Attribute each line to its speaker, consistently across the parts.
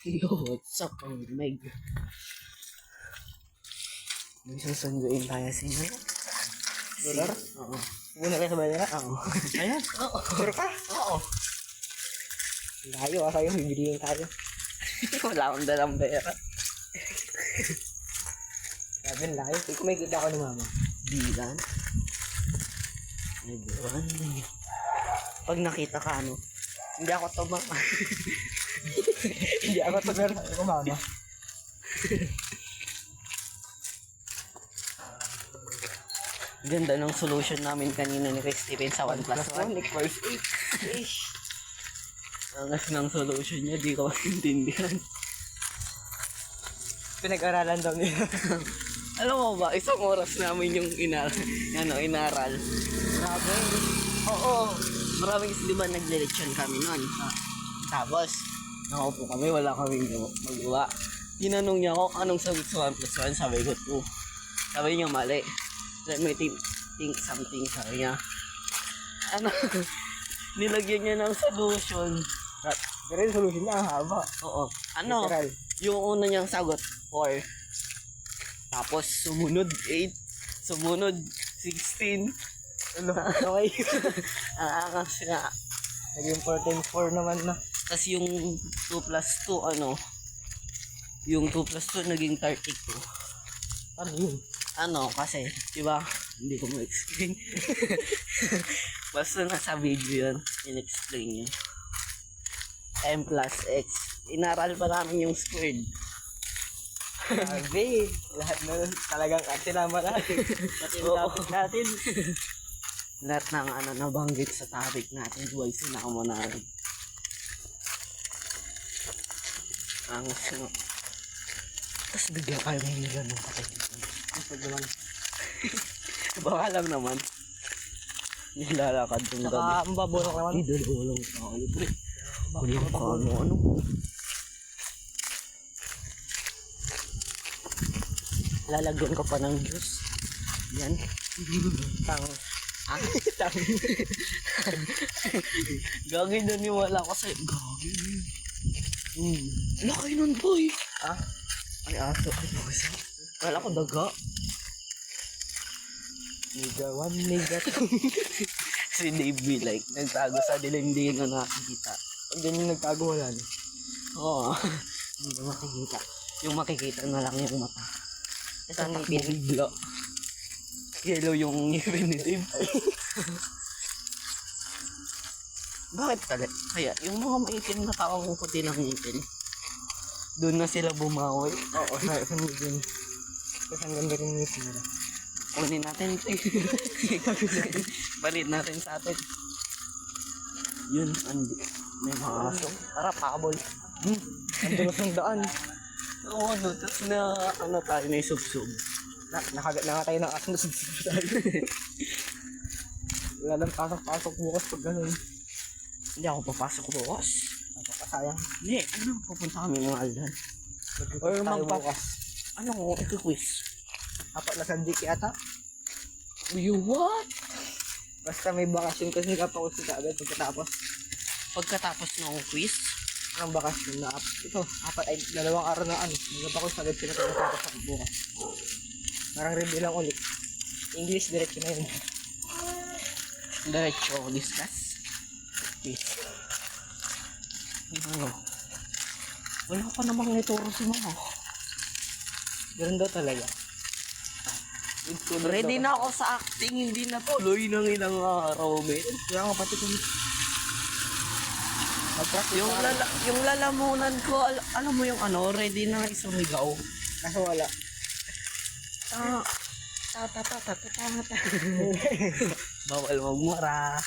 Speaker 1: Yo, what's up, Meg? May susunduin tayo sa inyo.
Speaker 2: Dolar?
Speaker 1: Oo.
Speaker 2: Muna kayo sa bayan?
Speaker 1: Oo. Ayan? Oo.
Speaker 2: Sure ka?
Speaker 1: Oo.
Speaker 2: Layo sa'yo, bibiliin tayo.
Speaker 1: Wala akong dalang pera.
Speaker 2: Sabi ang layo. Kung may kita ko ni mama.
Speaker 1: Bilan. Ay, buwan. Pag nakita ka, ano, hindi ako tabang.
Speaker 2: Hindi ako ito pero sabi ko mama.
Speaker 1: Ganda ng solution namin kanina ni Chris Steven sa 1+1.
Speaker 2: First aid.
Speaker 1: Angas ng solution niya, di ko maintindihan.
Speaker 2: Pinag-aralan daw nila.
Speaker 1: Alam mo ba, isang oras namin yung inaral.
Speaker 2: Grabe.
Speaker 1: Oo. Maraming di ba nagle-leksyon kami noon. Tapos, nakaupo kami, wala kaming magawa. Tinanong niya ako, anong sagot sa 1+1? Sabi ko, 2. Sabi niya, mali. Let me think something, sabi niya. Ano, nilagyan niya ng solution.
Speaker 2: Pero yung solution niya ang haba.
Speaker 1: Oo. Ano,
Speaker 2: Literal.
Speaker 1: yung una niyang sagot, 4. Tapos, sumunod 8. Sumunod 16.
Speaker 2: Ano? Okay.
Speaker 1: Ang angas nga.
Speaker 2: Naging 14-4 naman na.
Speaker 1: Tapos yung 2 plus 2, ano, yung 2 plus 2 naging 32.
Speaker 2: Ano yun?
Speaker 1: Ano, kasi, di ba, hindi ko ma-explain. Basta nasa video yun, in-explain yun. M plus X. Inaral pa namin yung squared.
Speaker 2: Grabe. Lahat na talagang sinama natin. Pati yung topic natin.
Speaker 1: Lahat ng ano, nabanggit sa topic natin, huwag sinama namin. Ang sino. Tapos bigyan kayo ng ganun kapatid.
Speaker 2: Pag naman.
Speaker 1: Baka lang naman. Nilalakad yung gabi.
Speaker 2: Saka ang babulok naman.
Speaker 1: Hindi, dalawa lang tayo, pre. Huli ko ka ano. Lalagyan ko pa ng juice. Yan.
Speaker 2: Tang.
Speaker 1: Ah?
Speaker 2: Tang.
Speaker 1: Gagi, naniwala ko sa'yo. Gagi. Laki nun, boy.
Speaker 2: Ah?
Speaker 1: Ay, aso. Ay, basa. Kala ko daga.
Speaker 2: Nigga 1, nigga 2.
Speaker 1: Si Dave B, like, nagtago sa dilim, hindi na nakikita.
Speaker 2: Pag ganyan nagtago wala na.
Speaker 1: Oo. Hindi na makikita. Yung makikita na lang yung mata. Ito ang bigla. Yellow yung ngipin ni Dave. Bakit tali? Kaya, yung mga maitim na taong puti ng ngipin, doon na sila bumawi.
Speaker 2: Oo, sa medium. Kasi ang ganda rin yung ngipin nila.
Speaker 1: Kunin natin ito. Balit natin sa atin. Yun, andi. May mga aso.
Speaker 2: Tara, pakabol. Ang dulos ng daan.
Speaker 1: Oo, no. Tapos na, ano tayo, na isubsub.
Speaker 2: Nakagat na nga tayo ng aso na subscribe tayo. Wala lang pasok-pasok bukas pag gano'n.
Speaker 1: Hindi ako papasok bukas.
Speaker 2: Napakasayang.
Speaker 1: Hindi, ano, pupunta kami mga aldan.
Speaker 2: Or
Speaker 1: tayo
Speaker 2: bukas.
Speaker 1: Ano, ito-quiz.
Speaker 2: Apat na sandiki ata.
Speaker 1: You what?
Speaker 2: Basta may bakasyon kasi nagpapaus ka agad pagkatapos.
Speaker 1: Pagkatapos ng quiz,
Speaker 2: Ang bakasyon na ito, apat ay 2 araw na ano. Nagpapaus agad sila pagkatapos sa bukas. Parang review lang ulit. English diretso na yun.
Speaker 1: diretso discuss. Quiz. Ano? Wala pa namang ituro si Mama.
Speaker 2: Ganun daw talaga.
Speaker 1: Ready na ako sa acting, hindi na tuloy ng ilang araw, men.
Speaker 2: Kaya nga pati kung mag-practice
Speaker 1: Yung lalamunan ko, alam mo yung ano, ready na isumigaw.
Speaker 2: kaso wala.
Speaker 1: Bawal magmura.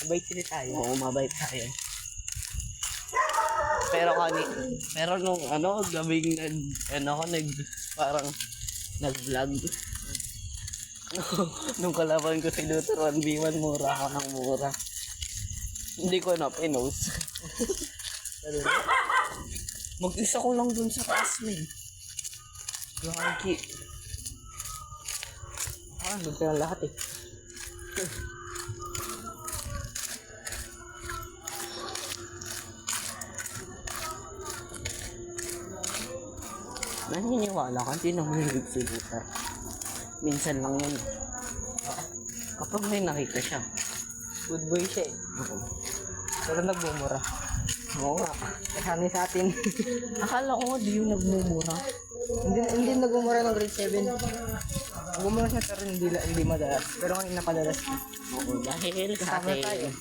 Speaker 2: Mabait sila tayo.
Speaker 1: Oo, mabait tayo. Pero nung ano, gabing parang nag-vlog. Nung kalaban ko si Luther 1v1, mura ako ng mura. Hindi ko na pinost. Mag-isa ko lang dun sa classmate. Gagi.
Speaker 2: Doon sila lahat eh.
Speaker 1: Naniniwala ka, hindi naman yung si Luther. Minsan lang yun. Kapag may nakita siya.
Speaker 2: Good boy siya eh.
Speaker 1: Oo.
Speaker 2: Pero nagmumura.
Speaker 1: Oo nga.
Speaker 2: Kasanay sa atin.
Speaker 1: Akala ko nga di yung nagmumura.
Speaker 2: hindi nagmumura ng grade 7. Nagmumura siya pero hindi madalas. Pero ngayon napadalas siya.
Speaker 1: Oo, dahil sa
Speaker 2: Kasama tayo.
Speaker 1: atin.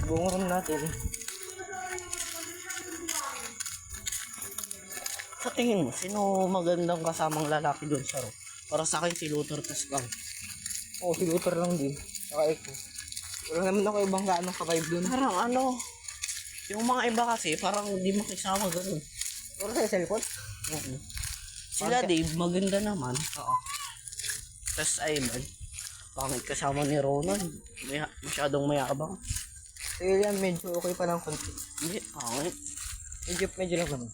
Speaker 2: Bungurong natin.
Speaker 1: Sa tingin mo, sino magandang kasamang lalaki doon sa room? Para sa akin si Luther Tasgang.
Speaker 2: Oo, si Luther lang din. Saka Eko. Wala naman ako ibang gaanong ka-vibe dun.
Speaker 1: Parang ano, yung mga iba kasi parang hindi makisama ganun.
Speaker 2: Puro sa cellphone?
Speaker 1: Oo. Sila Dave, maganda naman.
Speaker 2: Oo.
Speaker 1: Tapos Ivan, pangit kasama ni Ronald. Masyadong mayabang.
Speaker 2: Sige yan, medyo okay pa lang konti.
Speaker 1: Hindi, pangit.
Speaker 2: Medyo lang naman.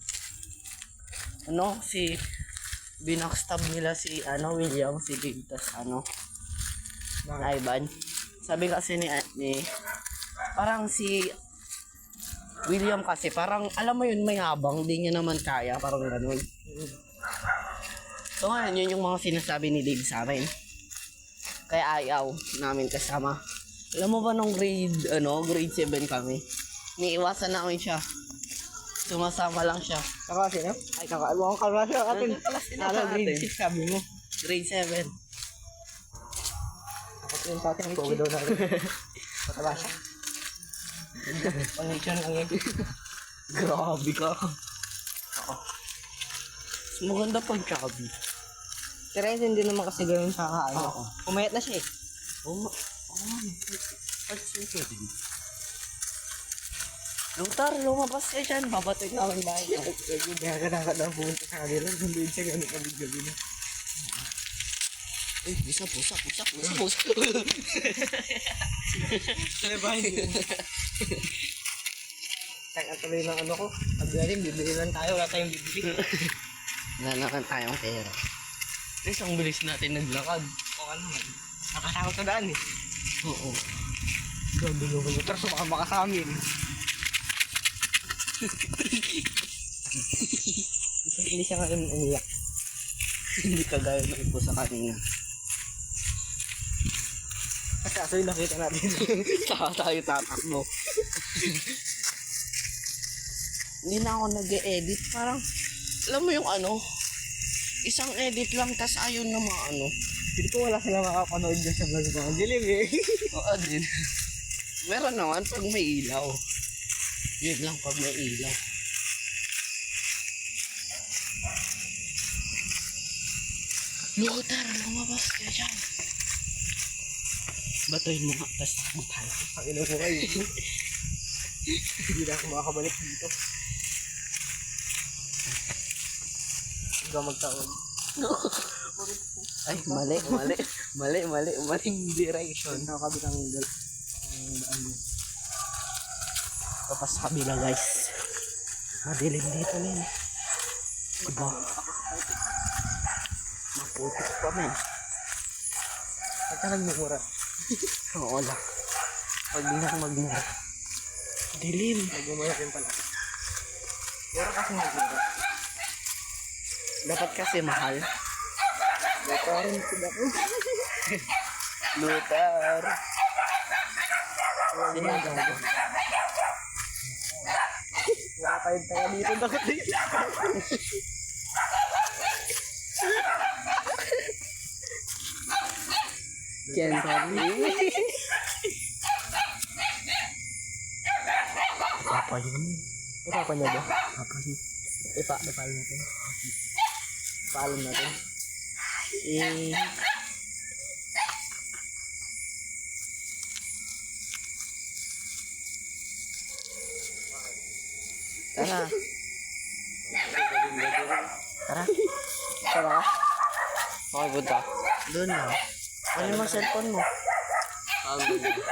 Speaker 1: Ano, binackstab nila si William, si Dave, tas Ivan. Sabi kasi ni parang si William kasi parang alam mo yun mayabang, di niya naman kaya, parang ganun. So ngayon yun yung mga sinasabi ni Dave sa amin. Kaya ayaw namin kasama. Alam mo ba nung grade 7 kami, niiwasan namin siya. Sumasama lang siya.
Speaker 2: Kakasi na? Ay, kakaalwa ko kakasi na atin.
Speaker 1: Alam,
Speaker 2: Grade 6 sabi mo.
Speaker 1: Grade 7.
Speaker 2: Ako yung sa atin, pogi daw natin. Mataba siya. Condition lang yun.
Speaker 1: Grabe ka. Oo. Mas maganda pag chubby.
Speaker 2: Si Renzo hindi naman kasi gawin sa
Speaker 1: Oo.
Speaker 2: Pumayat na siya eh.
Speaker 1: Lutar, lumabas ka dyan. Babatoy namin bahay.
Speaker 2: Gagana ka daw pumunta sa kanila. Gulin siya ganun kabig-gabi na.
Speaker 1: Uy, pusa.
Speaker 2: Lebahin yun. Tang ang tuloy ng ano ko. Sabi natin, bibili lang tayo. Wala tayong bibili.
Speaker 1: Wala naman tayong pera. Isang bilis natin naglakad.
Speaker 2: O ano man. Nakasama sa daan eh.
Speaker 1: Oo.
Speaker 2: Gandulungan yung traso baka sa amin. Hindi siya ngayon umiyak.
Speaker 1: Hindi kagaya ng ipo sa kanina.
Speaker 2: Kasi aso yung nakita natin.
Speaker 1: Saka tayo tatakbo. Hindi na ako nag-e-edit. Parang, alam mo yung isang edit lang, tas ayun na
Speaker 2: Hindi ko wala sila makapanood dyan sa vlog ko. Ang dilim eh.
Speaker 1: Oo din. Meron naman pag may ilaw. Yun lang pag may ilaw. Luther, lumabas ka dyan. Batoyin mo nga, tas takbo tayo.
Speaker 2: Ang ino ko kayo. Hindi na ako makakabalik dito. Hindi ka magtaon.
Speaker 1: Ay, maling direction.
Speaker 2: Nakakabit ang daan mo.
Speaker 1: Papas kabila guys. Madilim dito men. Diba? Maputik pa men.
Speaker 2: Pag ka nagmumura.
Speaker 1: Oo lang. Pag di na magmura. Dilim.
Speaker 2: Nagmumura rin pala. Mura kasi nagmumura.
Speaker 1: Dapat kasi mahal.
Speaker 2: Parang sila ko.
Speaker 1: Luther.
Speaker 2: Sino yung gago? Wala tayong taga dito. Dapat dito.
Speaker 1: Ken sorry. Papa yun.
Speaker 2: Papa niya ba?
Speaker 1: Papa yun.
Speaker 2: Ipaalam natin. Ipaalam natin.
Speaker 1: Tara. Tara.
Speaker 2: Tara ka?
Speaker 1: Okay, punta. Doon na. Ano mo cellphone mo?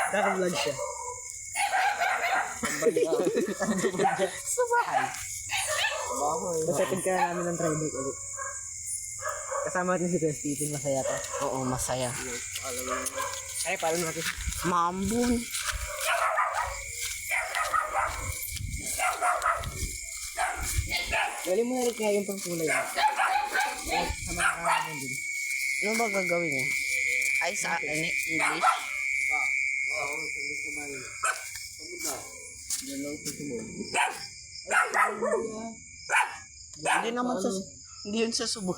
Speaker 2: Naka-vlog siya.
Speaker 1: Sa bahay.
Speaker 2: Masatid ka na namin ng tri-bike ulit. Kasama natin si Kuya Stephen, masaya to.
Speaker 1: Oo, masaya.
Speaker 2: Ay, paalam natin.
Speaker 1: Mambun.
Speaker 2: Galing mo na rin kaya yung pangkulay. Sa mga kakanin din.
Speaker 1: Ano ba gagawin niya? Ay, sa English? Hindi naman sa... Hindi yun sa subo.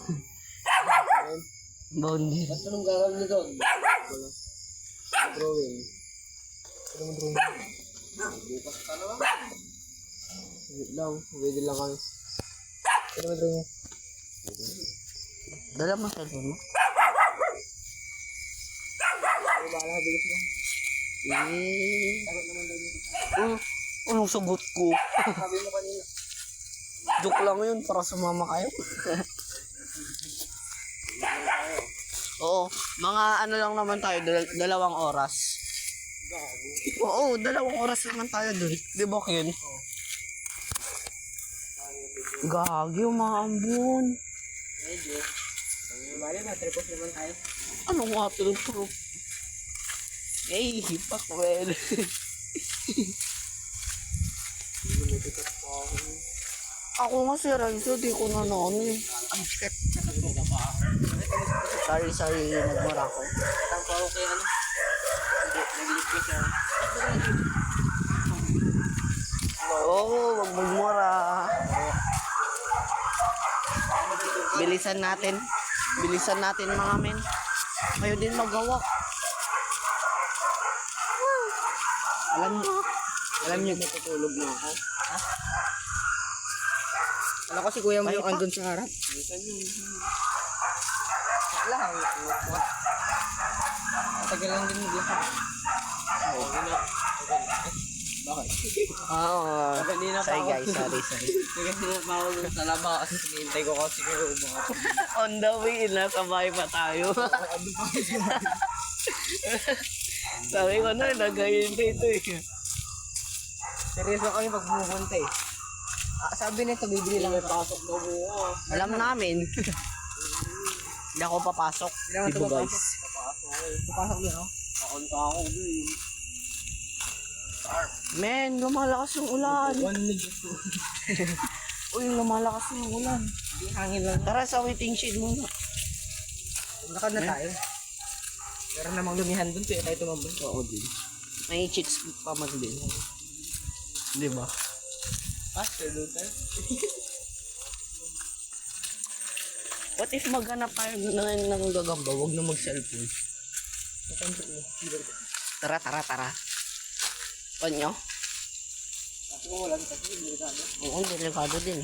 Speaker 1: Boundary.
Speaker 2: Ba't anong gagawin nyo doon? Drawing. Ano mo drawing? Bukas ka naman. Wait lang. Pwede lang kami. Ano mo drawing?
Speaker 1: Dala mo sa mo?
Speaker 2: Ano ba ala? Bilis lang. Sagot naman daw nito.
Speaker 1: Anong sagot ko?
Speaker 2: Sabi mo kanina.
Speaker 1: Joke lang yun para sumama kayo. Oo, mga ano lang naman tayo, 2 oras. Oo, 2 oras naman tayo dun. Di ba, Ken? Gagi, umaambon.
Speaker 2: Medyo. Bali na, tripos naman tayo.
Speaker 1: Ano nga ito? Eh, hipakwel. Ako nga si Raizo, di ko na ano eh. Ang shit. Sorry, nagmura ko.
Speaker 2: Tang pa ako kay ano. Nag-lift ko siya.
Speaker 1: Oo, wag magmura. Bilisan natin. Bilisan natin mga men. Kayo din magawa. Alam niyo,
Speaker 2: Natutulog na ako. Ha? Alam ko si kuya mo yung
Speaker 1: Ay, pa.
Speaker 2: andun sa harap. Lang. Matagal lang din maglakad. Oo, gina. Bakit? Kanina pa
Speaker 1: Sorry
Speaker 2: ako.
Speaker 1: guys, sorry.
Speaker 2: Kanina pa ako sa labas. Hinihintay ko kasi kayo umangat.
Speaker 1: On the way, nasa bahay pa tayo.
Speaker 2: Ano pa kasi
Speaker 1: Sabi ko na, nagahintay ito eh.
Speaker 2: seryoso kami pag pumunta eh. Sabi nito, bibili lang ito. Pasok na mo.
Speaker 1: Alam namin. Hindi ako papasok.
Speaker 2: Kailangan
Speaker 1: Diba
Speaker 2: ito
Speaker 1: guys?
Speaker 2: Papasok din ako.
Speaker 1: Pakunta ako din. Men, lumalakas yung ulan.
Speaker 2: One minute.
Speaker 1: Uy, lumalakas yung ulan.
Speaker 2: Hindi hangin lang.
Speaker 1: Tara sa waiting shed muna.
Speaker 2: Lakad na tayo. Meron namang lumihan dun, kaya tayo tumabay.
Speaker 1: Oo din. May chicks pa man din. Di ba?
Speaker 2: Faster doon tayo.
Speaker 1: What if maghanap tayo ng gagamba? Huwag na mag-cellphone. Tara. Panyo?
Speaker 2: Kasi kung wala nito, hindi ka na.
Speaker 1: Oo, delikado din.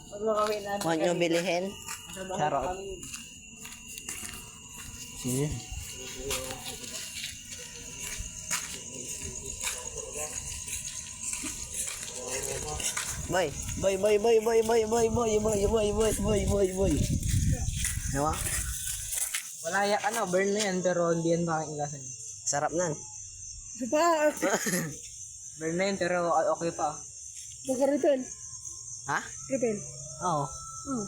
Speaker 2: Pag makawin na.
Speaker 1: Huwag nyo bilihin. Charot. Sige. Boy. Diba?
Speaker 2: Wala yak ano, burn na yan, pero hindi yan makakinggasan.
Speaker 1: Sarap nan.
Speaker 2: Diba? Burn na yan, pero okay pa. Magka-rebel.
Speaker 1: Ha?
Speaker 2: Rebel.
Speaker 1: Oo.
Speaker 2: Hmm.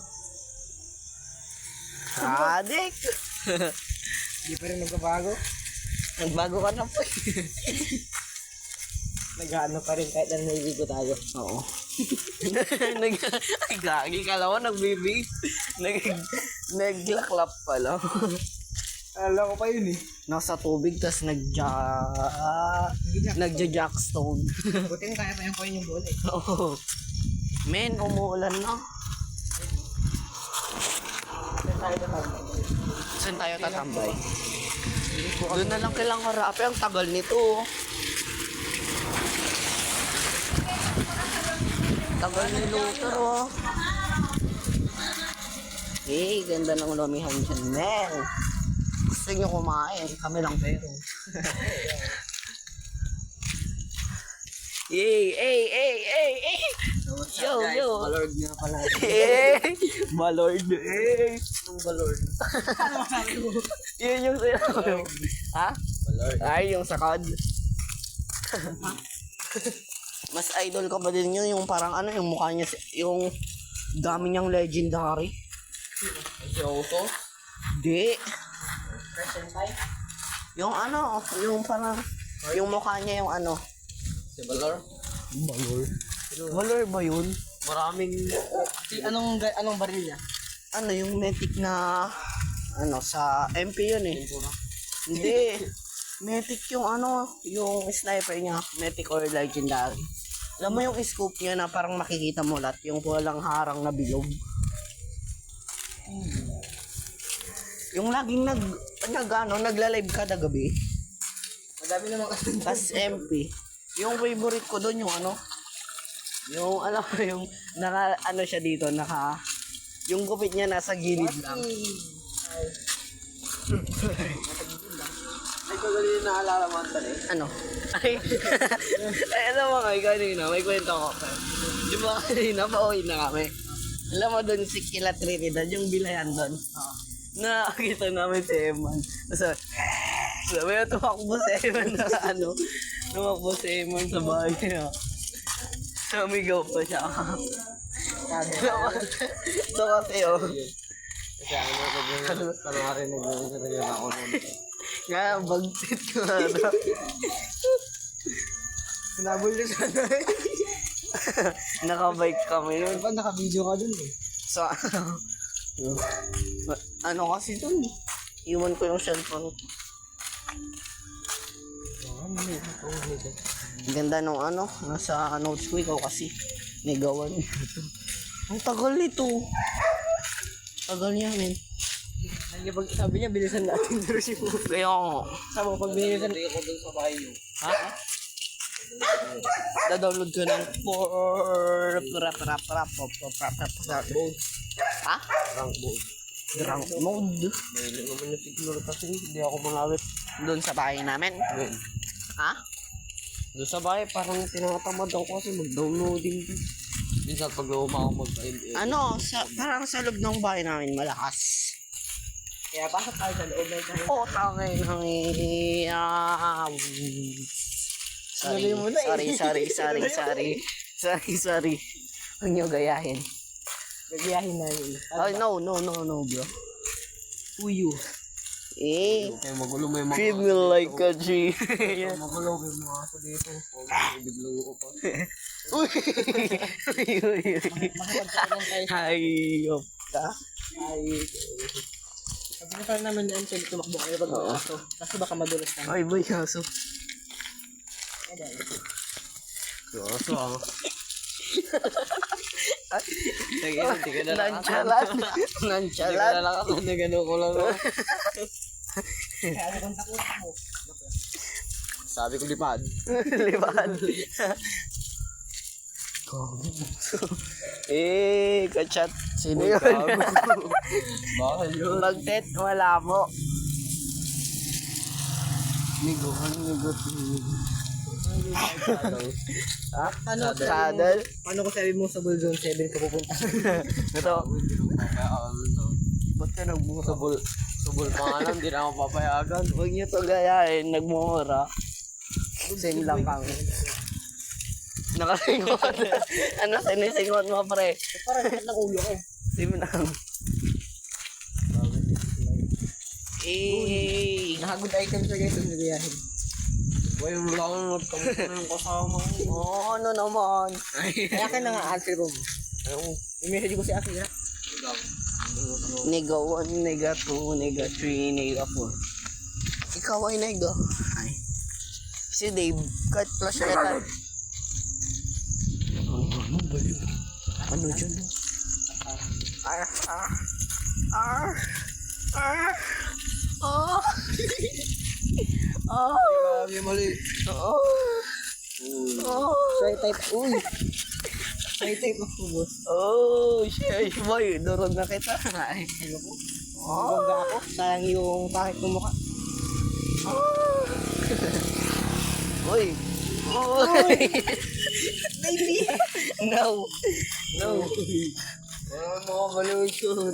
Speaker 1: Adik!
Speaker 2: Hindi pa rin nagbabago.
Speaker 1: Nagbago ka na po.
Speaker 2: Nag-ano pa rin kahit na naibigo tayo.
Speaker 1: Oo. Ay, gagi ka lang ako, nagbibig. Naglaklap pa lang.
Speaker 2: Alam ko pa yun eh.
Speaker 1: Nasa tubig, tas nagja-jackstone.
Speaker 2: Buti nga kaya pa yung coin yung bola eh.
Speaker 1: Oo. Men, umuulan na. Saan tayo tatambay? Doon na lang kailang harapi. Ang tagal nito. Tagal ni Luther, oh. Eh, ganda ng lumihan dyan, men. Gusto nyo kumain, kami lang pero. Yay! Yo!
Speaker 2: Malord nga pala.
Speaker 1: Malord,
Speaker 2: Anong balord?
Speaker 1: Yun yung sa'yo. Ha?
Speaker 2: Balord.
Speaker 1: Ay, yung sakad. Mas idol ka ba din yun? Yung parang ano, yung mukha niya, yung dami niyang legendary.
Speaker 2: Si Oso?
Speaker 1: Di.
Speaker 2: Present time?
Speaker 1: Yung ano, yung parang, yung mukha niya yung ano.
Speaker 2: Si Valor?
Speaker 1: Valor ba yun?
Speaker 2: Maraming... anong baril niya?
Speaker 1: Ano, yung Matic na, ano, sa MP yun eh. Hindi. Matic yung ano, yung sniper niya. Matic or legendary. Alam mo yung scope niya na parang makikita mo lahat, yung walang harang na bilog. Yung laging nagla-live kada gabi.
Speaker 2: Madami naman kasi.
Speaker 1: Tas MP. Yung favorite ko doon yung ano, yung alam mo yung naka ano siya dito, yung gupit niya nasa gilid lang.
Speaker 2: Ay, kagaling na naalala mo ang
Speaker 1: Ano? Ay, ay alam mo nga, kanina, may kwento ko. Di ba kanina, pauwi na kami. Alam mo doon si Kila Trinidad, yung bilayan doon. Nakakita namin si Eman. Sabi na tumakbo si Eman na ano, tumakbo si Eman sa bahay niya. Sumigaw pa siya. Ito kasi oh.
Speaker 2: Kasi ano marinig mo sa rin ako nun.
Speaker 1: Nga, bagsit ko ano.
Speaker 2: Sinabol niya sana eh.
Speaker 1: Nakabike kami nun.
Speaker 2: Diba naka-video ka dun eh.
Speaker 1: So, ano kasi dun eh. Iwan ko yung cellphone. Ganda nung ano, nasa notes ko, ikaw kasi. Negawan. Ang tagal nito. Tagal niya, men.
Speaker 2: Sabi niya, bilisan natin pero si mo.
Speaker 1: Kaya nga.
Speaker 2: Sabi ko, pag bilisan...
Speaker 3: Hindi ako dun sa bahay niyo.
Speaker 1: Ha? Da-download ko ng Ha?
Speaker 3: Rank mode.
Speaker 1: Drunk mode.
Speaker 3: May naman yung signal kasi hindi ako malawit.
Speaker 1: Doon sa bahay namin.
Speaker 3: Ngayon.
Speaker 1: Ha?
Speaker 3: Doon sa bahay, parang tinatamad ako kasi mag-downloading. Minsan pag luma ako mag-ML.
Speaker 1: Ano, parang sa loob ng bahay namin malakas.
Speaker 2: Kaya pasok tayo sa loob ng tayo.
Speaker 1: Oh, tangay nang
Speaker 2: Sabi mo na eh.
Speaker 1: Sorry. Huwag niyo gayahin.
Speaker 2: Gagayahin na yun.
Speaker 1: Oh, no, bro.
Speaker 2: Uyo.
Speaker 1: Eh,
Speaker 3: Kaya magulo mo yung mga
Speaker 1: treat me like a G.
Speaker 3: magulo mo yung mga aso dito. Biglang ko pa.
Speaker 1: Uy.
Speaker 2: Makapagkakaroon tayo.
Speaker 1: Hayop ka.
Speaker 2: Sabi na parang naman yan, sila tumakbo kayo pag aso. Kasi baka madulas tayo.
Speaker 1: Ay, boy, kaso.
Speaker 3: Aso ah.
Speaker 1: Nonchalant.
Speaker 3: Hindi ka na lang ako. Nagano ko lang ako.
Speaker 2: Kaya ano kung takot mo?
Speaker 3: Sabi ko lipad.
Speaker 1: Liban. Kachat. Sino yun?
Speaker 3: Bakal yun.
Speaker 1: Magtet, wala mo.
Speaker 3: Nigo.
Speaker 1: Ha?
Speaker 2: Ano?
Speaker 1: Saddle?
Speaker 2: Ano ko sabi mo sa Bullzone 7 ka pupunta?
Speaker 1: Ito. Ba't ka nagmura?
Speaker 3: Subol pa nga lang, di na ako papayagan.
Speaker 1: Huwag niyo to gayahin, nagmumura. Same lang kami. Nakasingot. Ano, sinisingot mo, pre?
Speaker 2: Parang lahat ng ulo ko.
Speaker 1: Same lang. Eh,
Speaker 2: Nakagood item siya guys ang nagayahin.
Speaker 3: Boy, yung lang nagkamot na yung kasama ko.
Speaker 1: oh, ano naman?
Speaker 2: Kaya ka na nga answer ko. Yung message ko si Akira.
Speaker 1: Nega 1, nega 2, nega 3, nega 4. Ikaw ay nega. Ay. Si Dave, cut plus letter. Ano dyan?
Speaker 3: Grabe, mali.
Speaker 2: Try type. Uy! Try type ako boss.
Speaker 1: Siya, boy, doron na kita. Ay,
Speaker 2: Bongga ako. Sayang yung pakit ng mukha.
Speaker 1: Uy.
Speaker 2: Baby!
Speaker 1: No.
Speaker 3: Mga malusot.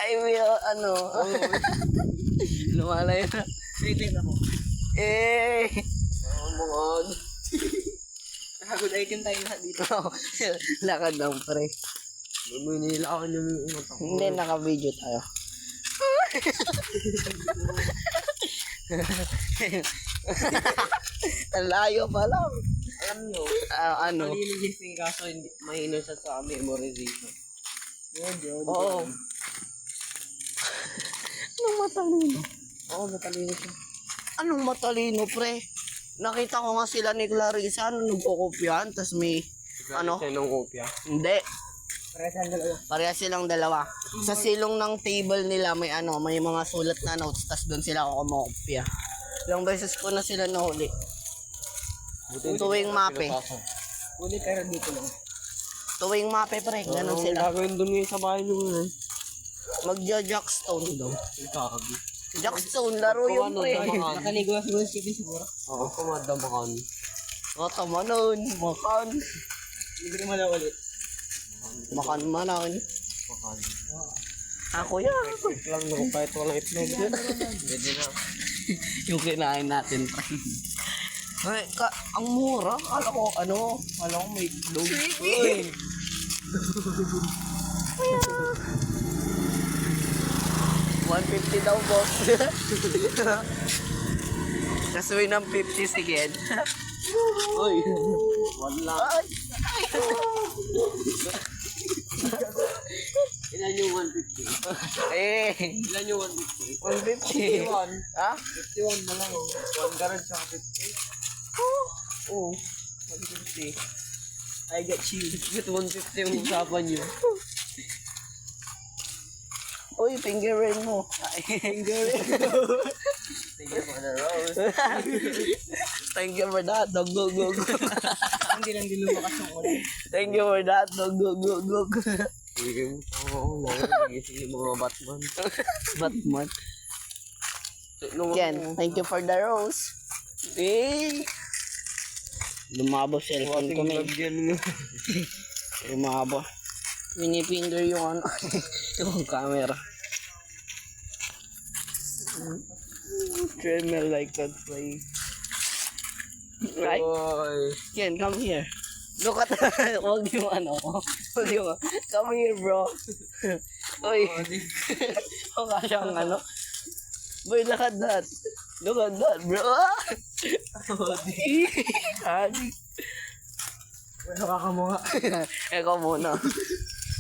Speaker 1: Ay, may ano. Lumalay na.
Speaker 2: Try type ako.
Speaker 3: Mga
Speaker 2: Nakagood item tayo lahat dito.
Speaker 1: Lakad lang, pre.
Speaker 3: May nilakan yung mata ko.
Speaker 1: Hindi, naka-video tayo. Ang layo pa lang.
Speaker 3: Alam nyo,
Speaker 1: Ano?
Speaker 3: malinis yung kaso hindi mahina siya sa memorization.
Speaker 1: Oo. Anong matalino?
Speaker 3: Oo, matalino siya.
Speaker 1: Anong matalino, pre? Nakita ko nga sila ni Clarissa, nagkukopyahan, tas may, ano?
Speaker 3: Siya ng kopya.
Speaker 1: Hindi.
Speaker 2: Paresan dalawa.
Speaker 1: Pareha silang dalawa. Sa silong ng table nila may may mga sulat na notes, tas doon sila ako kumakopya. Ilang beses ko na sila nahuli. Tuwing mape.
Speaker 2: Uli pero dito lang.
Speaker 1: Tuwing mape, pre. Ganun sila.
Speaker 3: Gagawin doon ngayon sa bahay nyo ngayon.
Speaker 1: Magja-jackstone daw.
Speaker 3: Ikakabi.
Speaker 1: Jackstone, laro yun, pre.
Speaker 2: Nakaligo na siguro si siguro.
Speaker 3: Oo, kumadamakan.
Speaker 1: O, tama nun. Makan.
Speaker 2: Libre mo na ulit.
Speaker 1: Makan manan.
Speaker 3: Makan.
Speaker 1: Ako yan.
Speaker 3: Quick lang no, kahit walang itlog. Pwede na.
Speaker 1: Yung kinain natin, pre. Ay, ang mura. Kala ko may itlog. Uy. 150 daw, boss. Kasuwi ng 50 sige.
Speaker 3: Uy, wala.
Speaker 1: Ay.
Speaker 3: Ilan yung 150?
Speaker 1: Eh,
Speaker 3: Ilan yung 150?
Speaker 1: 150.
Speaker 3: 51.
Speaker 1: Ha?
Speaker 3: 51 na lang. 1 garage sa 50.
Speaker 1: Oo. 150.
Speaker 2: I get you.
Speaker 3: Bakit 150 yung usapan nyo?
Speaker 1: Uy, fingerin mo. Ay, fingerin mo.
Speaker 3: Thank you for the rose.
Speaker 1: Thank you for that. Dog, go, go, go.
Speaker 2: Hindi lang din lumakas yung ulan.
Speaker 1: Thank you for that. Dog, go, go, go.
Speaker 3: Sige mo. Oo, nagising yung mga Batman.
Speaker 1: Batman. Ken, thank you for the rose. Eh. Lumabo cellphone ko, men. Lumabo. Mini-finger yung yung camera. Tremel like that play. Right?
Speaker 3: Boy.
Speaker 1: Ken, come here. Look at huwag yung huwag yung, come here, bro. Uy. Huwag ka siyang Boy, look at that. Look at that, bro. Adi.
Speaker 2: Wala ka mga.
Speaker 1: Ikaw muna.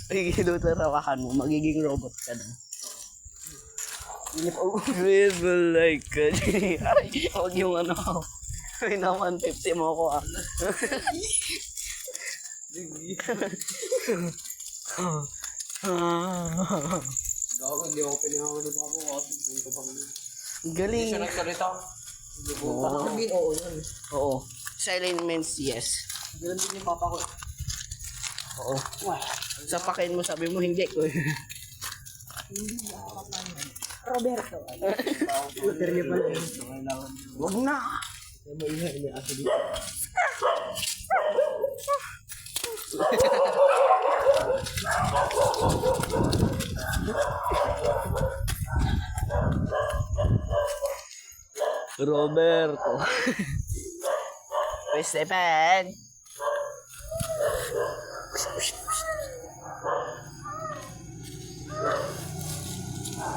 Speaker 1: Igiluto rawakan mo. Magiging robot ka na. Dribble like a Ay, huwag yung May na 150 mo ako ah.
Speaker 3: Gawa, hindi ako pinangalan ako kasi punto pa kami.
Speaker 1: Galing.
Speaker 3: Siya nagsalita.
Speaker 1: Oo.
Speaker 2: Sabihin, oo yan.
Speaker 1: Oo. Silent means yes.
Speaker 2: Ganun din yung papa ko.
Speaker 1: Oo. Sa pakain mo, sabi mo hindi ko.
Speaker 2: Roberto. Scooter niya pala.
Speaker 1: Huwag na. Roberto. Stephen.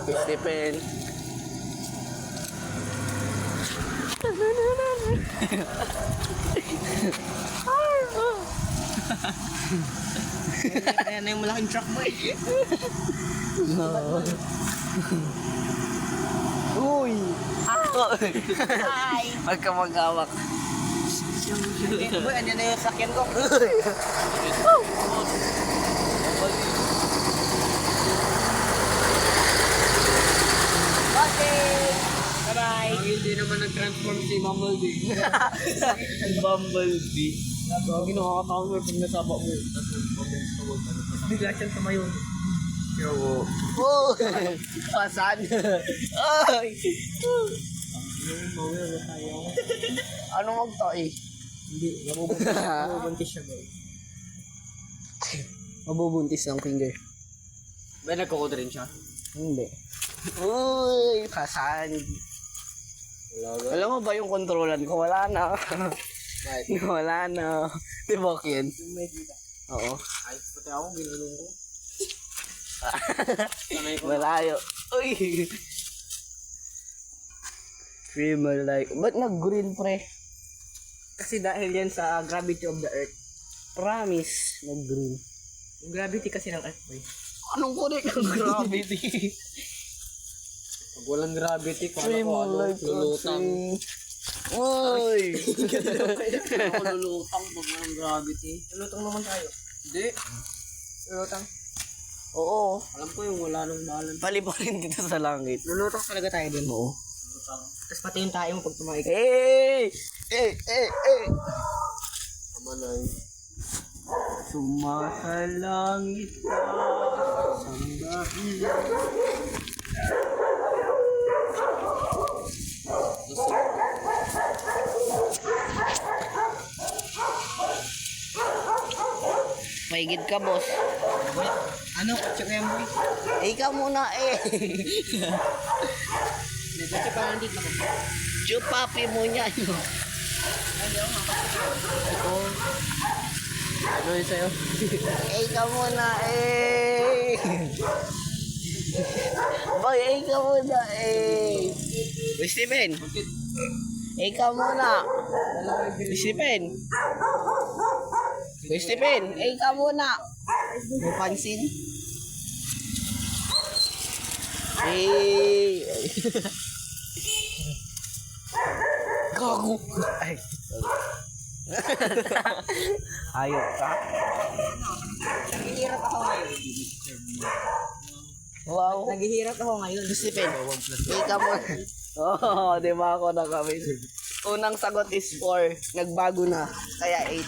Speaker 1: Stephen.
Speaker 2: Ayan na yung malaking truck mo eh.
Speaker 1: Uy! Hi! Huwag ka mag-awak.
Speaker 2: Boy, andyan na yung sakyan ko. Bye-bye!
Speaker 3: Hindi naman nag-transform si Bumblebee.
Speaker 1: Bumblebee.
Speaker 3: Gagi nakakatawa mo pag nasaba mo.
Speaker 2: Bigla siyang tumayo.
Speaker 1: Oh! Pasan! Ay! Ano magtae?
Speaker 2: Hindi, mabubuntis siya boy.
Speaker 1: Mabubuntis ng finger.
Speaker 3: May nagkukod rin siya.
Speaker 1: Hindi. Uy! Pasan! Alam mo ba yung kontrolan ko? Wala na. Wala na. Di ba, Ken?
Speaker 2: Yung may kita.
Speaker 1: Oo.
Speaker 3: Ay, pati ako ginulong ko.
Speaker 1: Malayo. Uy! Swimmer like. Ba't nag-green pre?
Speaker 2: Kasi dahil yan sa gravity of the earth.
Speaker 1: Promise, nag-green.
Speaker 2: Yung gravity kasi ng earth, boy.
Speaker 1: Anong connect ang gravity?
Speaker 3: Pag walang gravity, paano ko
Speaker 1: Swimmer like
Speaker 3: lulutang?
Speaker 1: Uy!
Speaker 3: Ako lulutang pag walang gravity.
Speaker 2: Lulutang naman tayo.
Speaker 3: Hindi.
Speaker 2: Lulutang.
Speaker 1: Oo.
Speaker 3: Alam ko yung wala nang balan.
Speaker 1: Paliparin dito sa langit.
Speaker 2: Lulutang talaga tayo din.
Speaker 1: Oo.
Speaker 2: Tapos pati yung tayo mo pag tumaik.
Speaker 1: Hey! Hey!
Speaker 3: Kamanay.
Speaker 1: Sumasalangit ka. Sambahin. Mahigit ka, boss.
Speaker 2: Ano? Check yan, boy.
Speaker 1: Ikaw muna eh.
Speaker 2: Nagkatsi pa lang dito.
Speaker 1: Chupapi mo niya.
Speaker 3: Ano yun sa'yo?
Speaker 1: Ikaw muna eh. Boy, ikaw muna eh. Boy, Steven. Ikaw muna. Boy, Steven. Boy, Steven. Ikaw muna. May pansin? Eh. Gago. Ay. Ayok ka?
Speaker 2: Naghihirap ako ngayon.
Speaker 1: Wow.
Speaker 2: Naghihirap ako ngayon.
Speaker 1: Stephen, ikaw mo. Oo, di ba ako nakawin? Unang sagot is 4. Nagbago na. Kaya 8.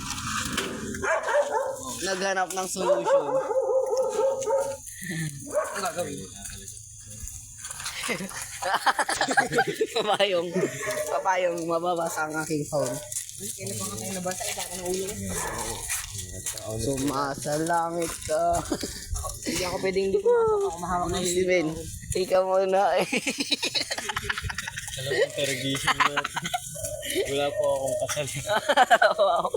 Speaker 1: Naghanap ng solution.
Speaker 2: Ang gagawin?
Speaker 1: Papayong mababasa ang aking phone.
Speaker 2: Kailan pa nga tayo nabasa? Ito ako ng ulo.
Speaker 1: Sumasalangit ka.
Speaker 2: Hindi ako pwedeng hindi pumasok ako. Mahawak na
Speaker 1: Steven, ikaw muna eh.
Speaker 3: Alam mo, interrogation mo. Wala po akong kasal.
Speaker 1: Wow.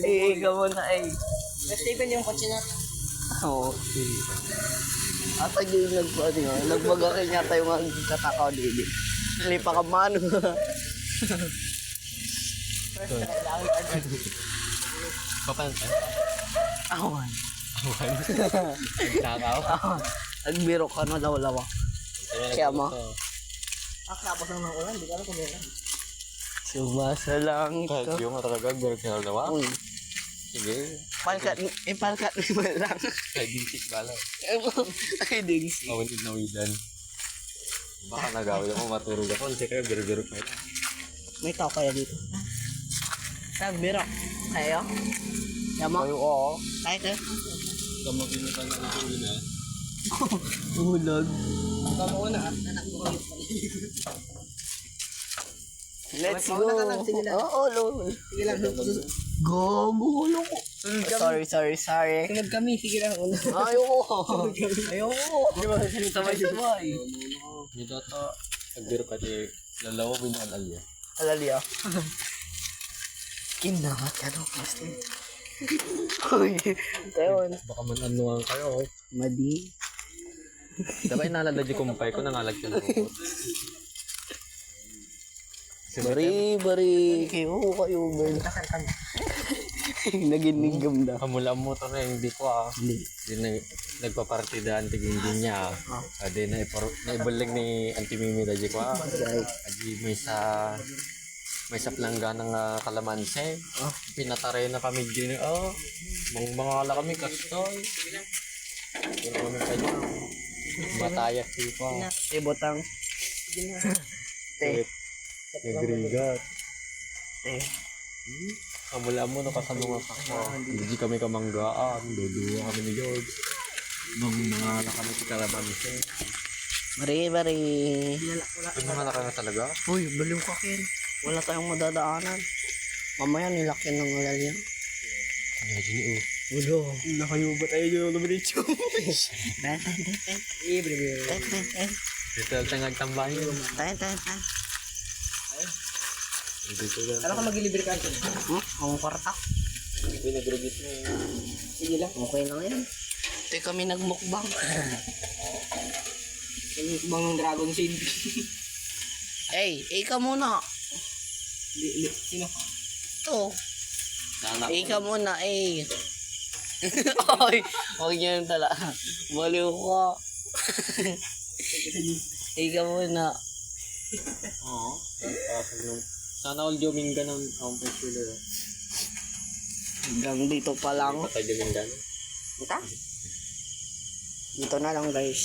Speaker 1: Ikaw muna eh.
Speaker 2: Steven yung kotse natin.
Speaker 1: Oo. Ata yung nagbagakin yata yung katakaw dili. Lipa ka mano.
Speaker 3: Papansin?
Speaker 1: Awan.
Speaker 3: Awan. Nagtakaw?
Speaker 1: Nagbiro ka na lawa-lawa. Kaya mo?
Speaker 2: Tapos lang ng ulan. Hindi ko alam kung meron.
Speaker 1: Sumasalangit
Speaker 3: Kahit
Speaker 1: ka.
Speaker 3: yung talaga, Berkel nawa.
Speaker 1: Uy,
Speaker 3: Sige.
Speaker 1: palkat naman lang.
Speaker 3: Kahit dintik bala.
Speaker 1: Ay, dings.
Speaker 3: Mawinid na widan. Baka nagawin ako, matulog ako. Hindi kayo, biro-biro kayo.
Speaker 1: May tao kaya dito. Nagbiro. Kayo? Yama?
Speaker 3: Kayo oo.
Speaker 1: Kahit eh.
Speaker 3: Kamaginutan na ito yun ha.
Speaker 1: Umulag.
Speaker 2: Ikaw mo una. Anak mo kayo.
Speaker 1: Let's go.
Speaker 2: Mauna ka lang, sige lang.
Speaker 1: Oo, lol.
Speaker 2: Sige lang.
Speaker 1: Gago, lol. Sorry.
Speaker 2: Sunod kami. Sige lang.
Speaker 1: Ayoko. Sabay-sabay.
Speaker 3: Dito to, nagbiro ka di lalawa binalalya.
Speaker 1: Alaliya. Kinamat ka daw, Pastor. Uy, tayon.
Speaker 3: Baka man-anuhan kayo.
Speaker 1: Madi.
Speaker 3: Sabay nalala di kumpay ko, nangalag ka na ako.
Speaker 1: Bari. Kayo, girl.
Speaker 2: Kasal kami.
Speaker 1: Naginigam na.
Speaker 3: Kamula mo to na hindi ko ah.
Speaker 1: Hindi.
Speaker 3: Di na nagpapartidahan tiging din niya. Adi na naibaling ni Auntie Mimi daji ko ah. Adi may sa plangga ng kalamanse. Pinatare na kami din. Mga kami kastoy. Pero kami kayo. Matayak tipo.
Speaker 1: Ibotang. Te.
Speaker 3: Nagrigat.
Speaker 1: Te.
Speaker 3: Kamula mo nakasalungan ako. Hindi kami kamanggaan. Duduwa kami ni George. Nung mga kami si kalamanse.
Speaker 1: Bari.
Speaker 3: Yung mga na talaga?
Speaker 1: Uy, baliw ka, Ken. Wala tayong madadaanan. Mamaya nilakyan ng alalya.
Speaker 3: Imagine
Speaker 1: Ulo. Nakayo ba tayo yung luminitsyo? Ten.
Speaker 3: Dito lang nagtambahan yun.
Speaker 1: Ten.
Speaker 3: Dito lang.
Speaker 2: Ano ka mag-deliver ka ito?
Speaker 1: Ang kwarta.
Speaker 3: Pinagrugit mo.
Speaker 2: Sige lang.
Speaker 1: Okay lang yan. Ito kami nagmukbang.
Speaker 2: Ibang ng dragon seed.
Speaker 1: Ikaw muna.
Speaker 2: Sino?
Speaker 1: Ito.
Speaker 3: Sana
Speaker 1: Ikaw muna, Ay, huwag niyo yung tala. Baliw ka. Ikaw muna.
Speaker 3: Oo. Sana all Dominga ng Pampasula.
Speaker 1: Hanggang dito pa lang.
Speaker 3: Patay Dominga.
Speaker 1: Dito na lang guys.